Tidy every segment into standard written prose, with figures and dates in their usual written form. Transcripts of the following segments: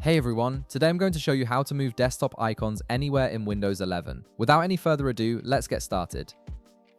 Hey everyone, today I'm going to show you how to move desktop icons anywhere in Windows 11. Without any further ado, let's get started.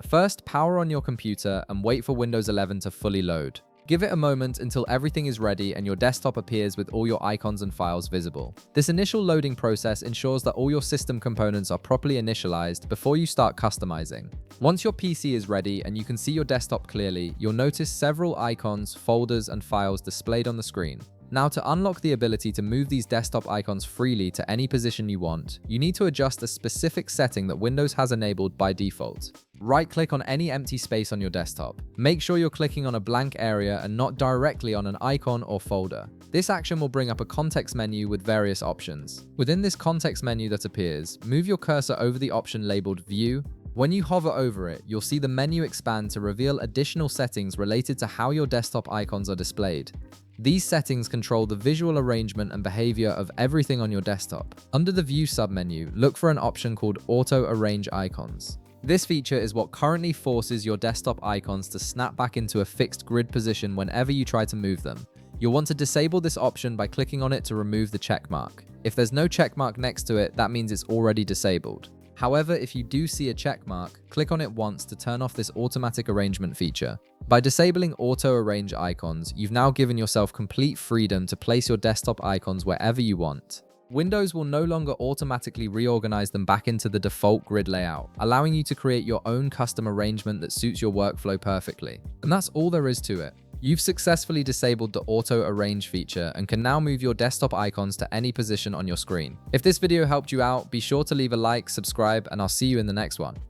First, power on your computer and wait for Windows 11 to fully load. Give it a moment until everything is ready and your desktop appears with all your icons and files visible. This initial loading process ensures that all your system components are properly initialized before you start customizing. Once your PC is ready and you can see your desktop clearly, you'll notice several icons, folders, and files displayed on the screen. Now, to unlock the ability to move these desktop icons freely to any position you want, you need to adjust a specific setting that Windows has enabled by default. Right-click on any empty space on your desktop. Make sure you're clicking on a blank area and not directly on an icon or folder. This action will bring up a context menu with various options. Within this context menu that appears, move your cursor over the option labeled View. When you hover over it, you'll see the menu expand to reveal additional settings related to how your desktop icons are displayed. These settings control the visual arrangement and behavior of everything on your desktop. Under the View submenu, look for an option called Auto Arrange Icons. This feature is what currently forces your desktop icons to snap back into a fixed grid position whenever you try to move them. You'll want to disable this option by clicking on it to remove the checkmark. If there's no checkmark next to it, that means it's already disabled. However, if you do see a checkmark, click on it once to turn off this automatic arrangement feature. By disabling auto arrange icons, you've now given yourself complete freedom to place your desktop icons wherever you want. Windows will no longer automatically reorganize them back into the default grid layout, allowing you to create your own custom arrangement that suits your workflow perfectly. And that's all there is to it. You've successfully disabled the auto arrange feature and can now move your desktop icons to any position on your screen. If this video helped you out, be sure to leave a like, subscribe, and I'll see you in the next one.